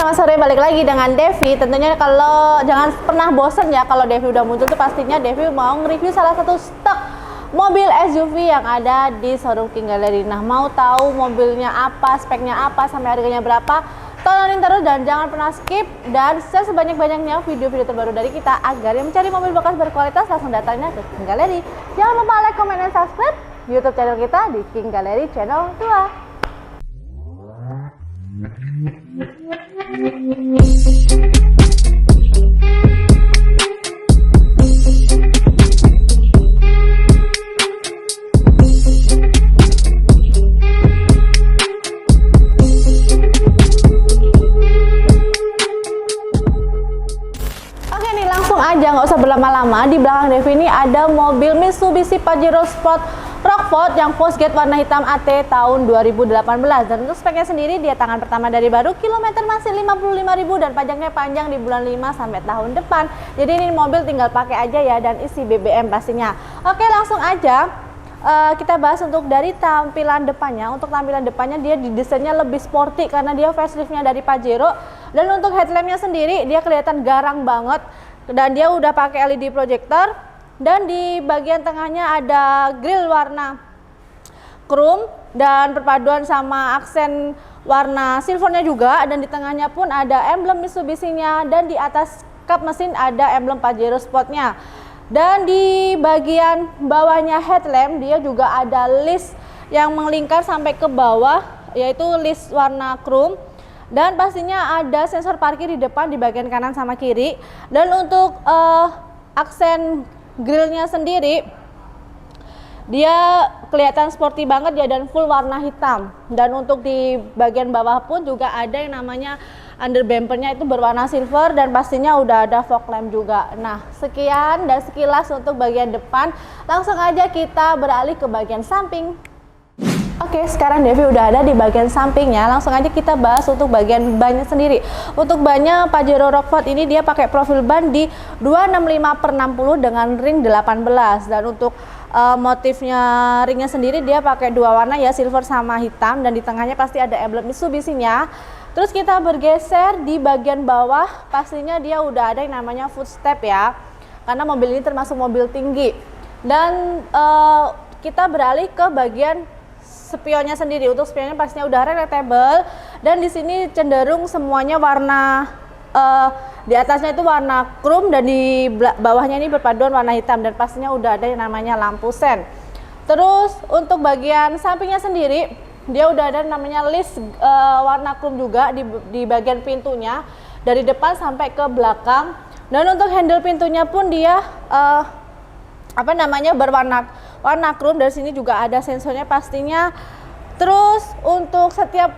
selamat sore, balik lagi dengan Devi. Tentunya kalau jangan pernah bosen ya, kalau Devi udah muncul tuh pastinya Devi mau nge-review salah satu stok mobil SUV yang ada di showroom King Gallery. Nah, mau tahu mobilnya apa, speknya apa, sampai harganya berapa? Tontonin terus dan jangan pernah skip dan share sebanyak-banyaknya video-video terbaru dari kita agar yang mencari mobil bekas berkualitas langsung datangnya ke King Gallery. Jangan lupa like, comment, dan subscribe YouTube channel kita di King Gallery Channel 2. Oke nih, langsung aja nggak usah berlama-lama. Di belakang Devi ini ada mobil Mitsubishi Pajero Sport Rockford yang postgate warna hitam AT tahun 2018, dan untuk speknya sendiri dia tangan pertama dari baru, kilometer masih 55.000 dan pajaknya panjang di bulan 5 sampai tahun depan. Jadi ini mobil tinggal pakai aja ya, dan isi BBM pastinya. Oke, langsung aja kita bahas untuk dari tampilan depannya. Untuk tampilan depannya dia didesainnya lebih sporty karena dia faceliftnya dari Pajero, dan untuk headlampnya sendiri dia kelihatan garang banget dan dia udah pakai LED projector. Dan di bagian tengahnya ada grill warna chrome dan perpaduan sama aksen warna silvernya juga, dan di tengahnya pun ada emblem Mitsubishi-nya, dan di atas kap mesin ada emblem Pajero Sport-nya. Dan di bagian bawahnya headlamp dia juga ada list yang melingkar sampai ke bawah, yaitu list warna chrome, dan pastinya ada sensor parkir di depan di bagian kanan sama kiri. Dan untuk aksen grillnya sendiri dia kelihatan sporty banget ya, dan full warna hitam. Dan untuk di bagian bawah pun juga ada yang namanya under bumpernya itu berwarna silver, dan pastinya udah ada fog lamp juga. Nah, sekian dan sekilas untuk bagian depan. Langsung aja kita beralih ke bagian samping. Oke, sekarang Devi udah ada di bagian sampingnya. Langsung aja kita bahas untuk bagian bannya sendiri. Untuk bannya Pajero Rockford ini dia pakai profil ban di 265/60 dengan ring 18. Dan untuk motifnya ringnya sendiri dia pakai dua warna ya, silver sama hitam, dan di tengahnya pasti ada emblem Mitsubishi-nya. Terus kita bergeser di bagian bawah, pastinya dia udah ada yang namanya footstep ya, karena mobil ini termasuk mobil tinggi. Dan kita beralih ke bagian spionnya sendiri. Untuk spionnya pastinya udah relatable, dan di sini cenderung semuanya warna di atasnya itu warna chrome, dan di bawahnya ini berpaduan warna hitam, dan pastinya udah ada yang namanya lampu sen. Terus untuk bagian sampingnya sendiri dia udah ada namanya list warna chrome juga di bagian pintunya dari depan sampai ke belakang. Dan untuk handle pintunya pun dia berwarna chrome. Dari sini juga ada sensornya pastinya. Terus untuk setiap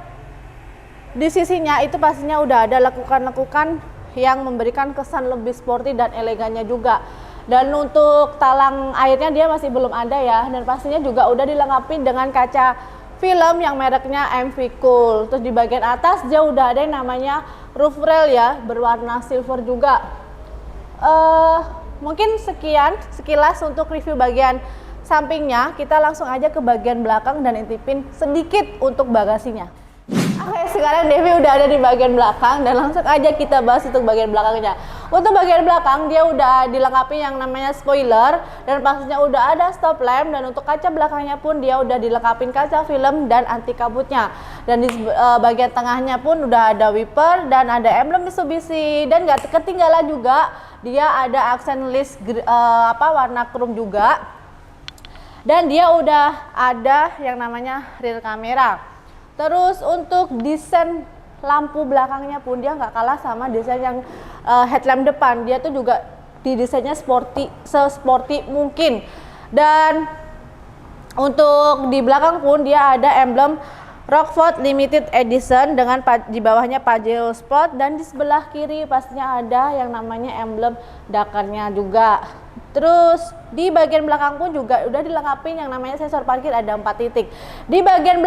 di sisinya itu pastinya udah ada lekukan-lekukan yang memberikan kesan lebih sporty dan elegannya juga. Dan untuk talang airnya dia masih belum ada ya, dan pastinya juga udah dilengkapi dengan kaca film yang mereknya MV Cool. Terus di bagian atas dia udah ada yang namanya roof rail ya, berwarna silver juga. Mungkin sekian sekilas untuk review bagian sampingnya. Kita langsung aja ke bagian belakang dan intipin sedikit untuk bagasinya. Oke, sekarang Devi udah ada di bagian belakang, dan langsung aja kita bahas untuk bagian belakangnya. Untuk bagian belakang dia udah dilengkapi yang namanya spoiler, dan pastinya udah ada stop lamp, dan untuk kaca belakangnya pun dia udah dilengkapi kaca film dan anti kabutnya. Dan di bagian tengahnya pun udah ada wiper dan ada emblem Mitsubishi, dan gak ketinggalan juga dia ada aksen list warna chrome juga. Dan dia udah ada yang namanya rear kamera. Terus untuk desain lampu belakangnya pun dia nggak kalah sama desain yang headlamp depan. Dia tuh juga didesainnya sporty, se-sporty mungkin. Dan untuk di belakang pun dia ada emblem Rockford Limited Edition dengan di bawahnya Pajero Sport, dan di sebelah kiri pastinya ada yang namanya emblem Dakar-nya juga. Terus di bagian belakang pun juga udah dilengkapi yang namanya sensor parkir, ada 4 titik. Di bagian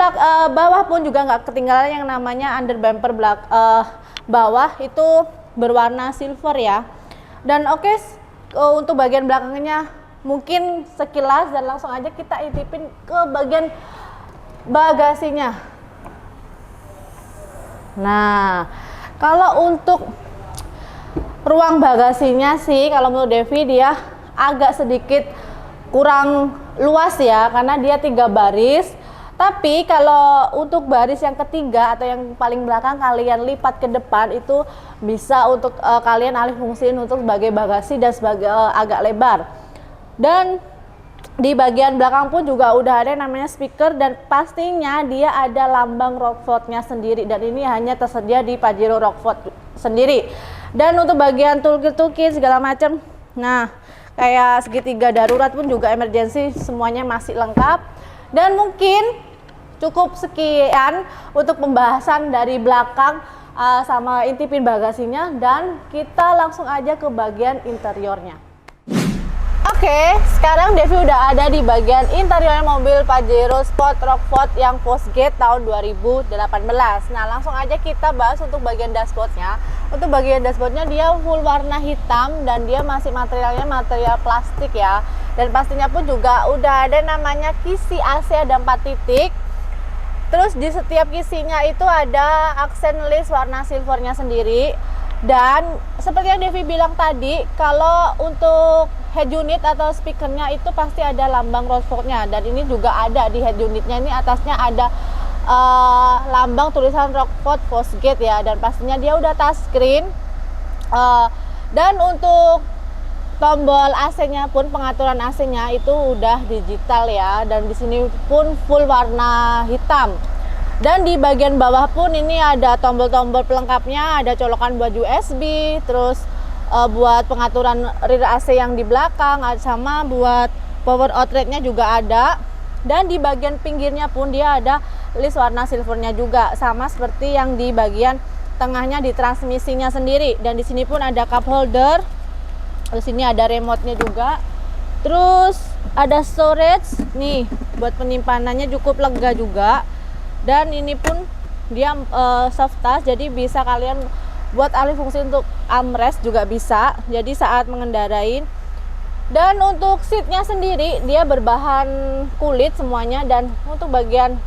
bawah pun juga nggak ketinggalan yang namanya under bumper bawah itu berwarna silver ya. Dan oke, untuk bagian belakangnya mungkin sekilas, dan langsung aja kita intipin ke bagian bagasinya. Nah, Kalau untuk ruang bagasinya sih, kalau menurut Devi dia agak sedikit kurang luas ya, karena dia 3 baris. Tapi kalau untuk baris yang ketiga atau yang paling belakang kalian lipat ke depan, itu bisa untuk kalian alih fungsiin untuk sebagai bagasi dan sebagai agak lebar. Dan di bagian belakang pun juga udah ada namanya speaker, dan pastinya dia ada lambang Rockford-nya sendiri, dan ini hanya tersedia di Pajero Rockford sendiri. Dan untuk bagian toolkit segala macam, nah kayak segitiga darurat pun juga emergency, semuanya masih lengkap. Dan mungkin cukup sekian untuk pembahasan dari belakang sama intipin bagasinya, dan kita langsung aja ke bagian interiornya. Oke, sekarang Devi udah ada di bagian interior mobil Pajero Sport Rockford yang postgate tahun 2018. Nah, langsung aja kita bahas untuk bagian dashboardnya. Untuk bagian dashboardnya dia full warna hitam, dan dia masih materialnya material plastik ya. Dan pastinya pun juga udah ada namanya kisi AC, ada 4 titik. Terus di setiap kisinya itu ada aksen list warna silvernya sendiri. Dan seperti yang Devi bilang tadi, kalau untuk head unit atau speakernya itu pasti ada lambang Rockford-nya, dan ini juga ada di head unitnya. Ini atasnya ada lambang tulisan Rockford postgate ya, dan pastinya dia udah touchscreen. Dan untuk tombol AC-nya pun, pengaturan AC-nya itu udah digital ya, dan di sini pun full warna hitam. Dan di bagian bawah pun ini ada tombol-tombol pelengkapnya, ada colokan buat USB, terus buat pengaturan rear AC yang di belakang, sama buat power outlet-nya juga ada. Dan di bagian pinggirnya pun dia ada list warna silvernya juga, sama seperti yang di bagian tengahnya di transmisinya sendiri. Dan di sini pun ada cup holder, di sini ada remote-nya juga. Terus ada storage nih, buat penyimpanannya cukup lega juga. Dan ini pun dia soft touch, jadi bisa kalian buat alih fungsi untuk armrest juga bisa, jadi saat mengendarain. Dan untuk seatnya sendiri dia berbahan kulit semuanya, dan untuk bagian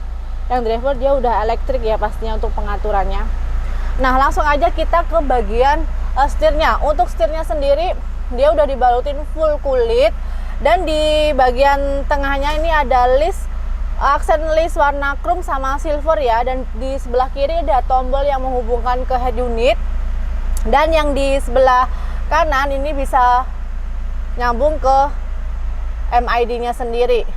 yang driver dia udah elektrik ya pastinya untuk pengaturannya. Nah, langsung aja kita ke bagian setirnya. Untuk setirnya sendiri dia udah dibalutin full kulit, dan di bagian tengahnya ini ada aksen list warna chrome sama silver ya, dan di sebelah kiri ada tombol yang menghubungkan ke head unit, dan yang di sebelah kanan ini bisa nyambung ke MID-nya sendiri,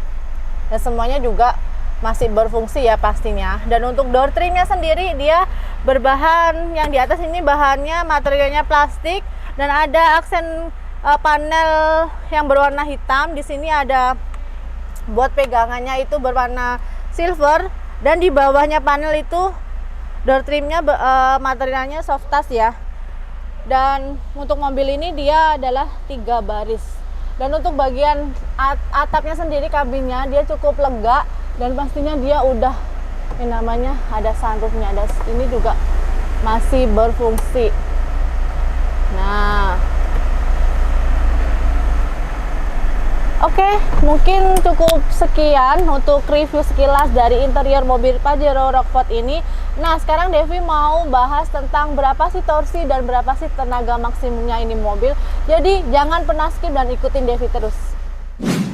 dan semuanya juga masih berfungsi ya pastinya. Dan untuk door trim-nya sendiri dia berbahan, yang di atas ini bahannya materialnya plastik, dan ada aksen panel yang berwarna hitam. Di sini ada buat pegangannya itu berwarna silver, dan di bawahnya panel itu door trimnya materialnya soft touch ya. Dan untuk mobil ini dia adalah 3 baris. Dan untuk bagian atapnya sendiri, kabinnya dia cukup lega, dan pastinya dia udah ini namanya ada sunroofnya, ada ini juga masih berfungsi. Nah, oke, mungkin cukup sekian untuk review sekilas dari interior mobil Pajero Rockford ini. Nah, sekarang Devi mau bahas tentang berapa sih torsi dan berapa sih tenaga maksimumnya ini mobil. Jadi jangan pernah skip dan ikutin Devi terus.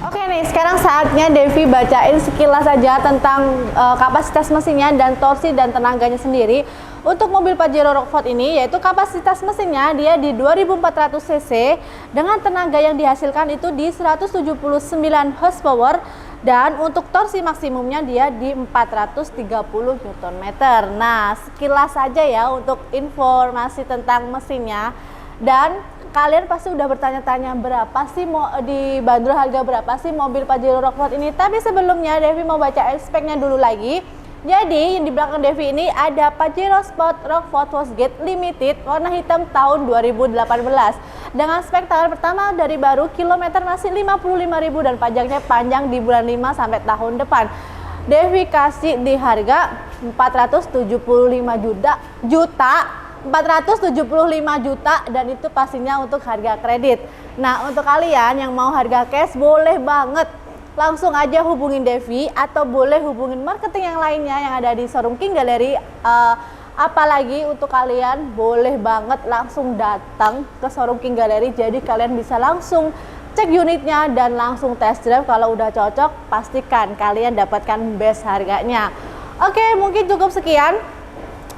Oke nih, sekarang saatnya Devi bacain sekilas saja tentang kapasitas mesinnya dan torsi dan tenaganya sendiri. Untuk mobil Pajero Rockford ini, yaitu kapasitas mesinnya dia di 2400 cc dengan tenaga yang dihasilkan itu di 179 horsepower, dan untuk torsi maksimumnya dia di 430 Nm. Nah, sekilas saja ya untuk informasi tentang mesinnya. Dan kalian pasti udah bertanya-tanya berapa sih dibanderol harga berapa sih mobil Pajero Rockford ini. Tapi sebelumnya Devi mau baca speknya dulu lagi. Jadi yang di belakang Devi ini ada Pajero Sport Rockford Postgate Limited warna hitam tahun 2018 dengan spek tahun pertama dari baru, kilometer masih 55.000, dan pajaknya panjang di bulan 5 sampai tahun depan. Devi kasih di harga 475 juta, dan itu pastinya untuk harga kredit. Nah, untuk kalian yang mau harga cash boleh banget langsung aja hubungin Devi, atau boleh hubungin marketing yang lainnya yang ada di showroom King Gallery Apalagi untuk kalian boleh banget langsung datang ke showroom King Gallery, jadi kalian bisa langsung cek unitnya dan langsung test drive. Kalau udah cocok, pastikan kalian dapatkan best harganya. Oke, mungkin cukup sekian.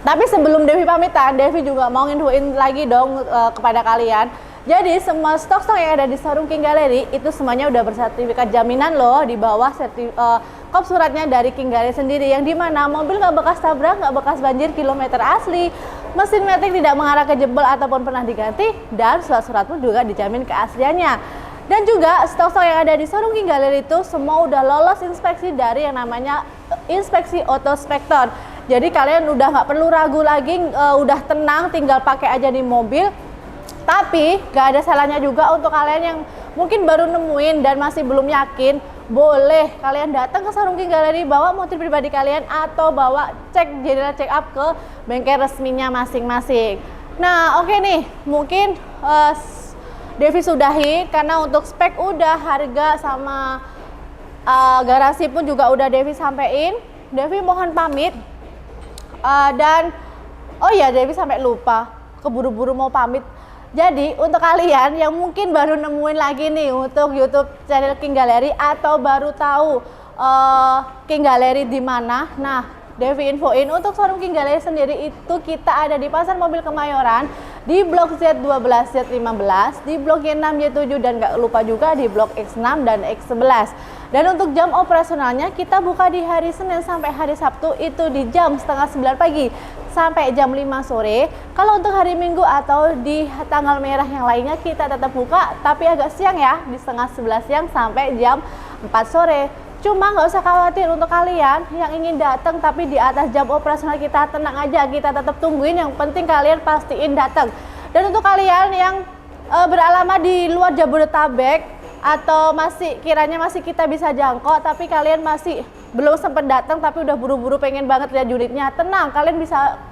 Tapi sebelum Devi pamitan, Devi juga mau nginfoin lagi dong kepada kalian. Jadi semua stok-stok yang ada di showroom King Gallery itu semuanya udah bersertifikat jaminan loh, di bawah kop suratnya dari King Gallery sendiri, yang dimana mobil nggak bekas tabrak, nggak bekas banjir, kilometer asli, mesin matic tidak mengarah ke jebol ataupun pernah diganti, dan surat-surat pun juga dijamin keasliannya. Dan juga stok-stok yang ada di showroom King Gallery itu semua udah lolos inspeksi dari yang namanya inspeksi Autospektor. Jadi kalian udah nggak perlu ragu lagi, udah tenang, tinggal pakai aja di mobil. Tapi gak ada salahnya juga untuk kalian yang mungkin baru nemuin dan masih belum yakin, boleh kalian datang ke showroom King Gallery, bawa mobil pribadi kalian atau bawa general check up ke bengkel resminya masing-masing. Nah oke nih, mungkin Devi sudahi karena untuk spek udah, harga sama garasi pun juga udah Devi sampein. Devi mohon pamit. Dan oh ya, Devi sampai lupa, keburu-buru mau pamit. Jadi untuk kalian yang mungkin baru nemuin lagi nih untuk YouTube channel King Gallery atau baru tahu King Gallery di mana, nah Devi infoin untuk showroom King Gallery sendiri itu kita ada di Pasar Mobil Kemayoran, di Blok Z12, Z15, di Blok Y6, Y7, dan gak lupa juga di Blok X6 dan X11. Dan untuk jam operasionalnya kita buka di hari Senin sampai hari Sabtu itu di jam setengah 9 pagi sampai jam 5 sore. Kalau untuk hari Minggu atau di tanggal merah yang lainnya kita tetap buka, tapi agak siang ya, di setengah 11 siang sampai jam 4 sore. Cuma nggak usah khawatir untuk kalian yang ingin datang tapi di atas jam operasional, kita tenang aja, kita tetap tungguin. Yang penting kalian pastiin datang. Dan untuk kalian yang beralamat di luar Jabodetabek atau kiranya masih kita bisa jangkau tapi kalian masih belum sempat datang tapi udah buru-buru pengen banget lihat unitnya, tenang, kalian bisa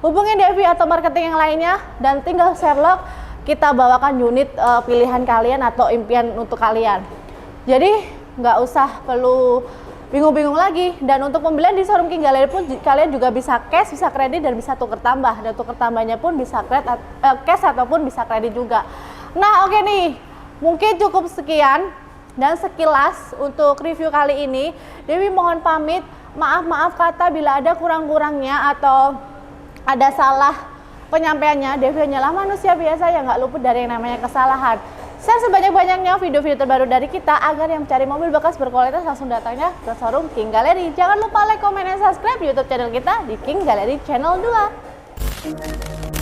hubungin Devi atau marketing yang lainnya dan tinggal Sherlock, kita bawakan unit pilihan kalian atau impian untuk kalian. Jadi nggak usah perlu bingung-bingung lagi. Dan untuk pembelian di showroom King Gallery pun kalian juga bisa cash, bisa kredit, dan bisa tuker tambah. Dan tuker tambahnya pun bisa cash ataupun bisa kredit juga. Nah oke nih, mungkin cukup sekian dan sekilas untuk review kali ini. Devi mohon pamit, maaf kata bila ada kurang-kurangnya atau ada salah penyampaiannya. Devi hanyalah manusia biasa yang nggak luput dari yang namanya kesalahan. Share sebanyak-banyaknya video-video terbaru dari kita agar yang mencari mobil bekas berkualitas langsung datangnya ke showroom King Gallery. Jangan lupa like, comment, dan subscribe YouTube channel kita di King Gallery Channel 2.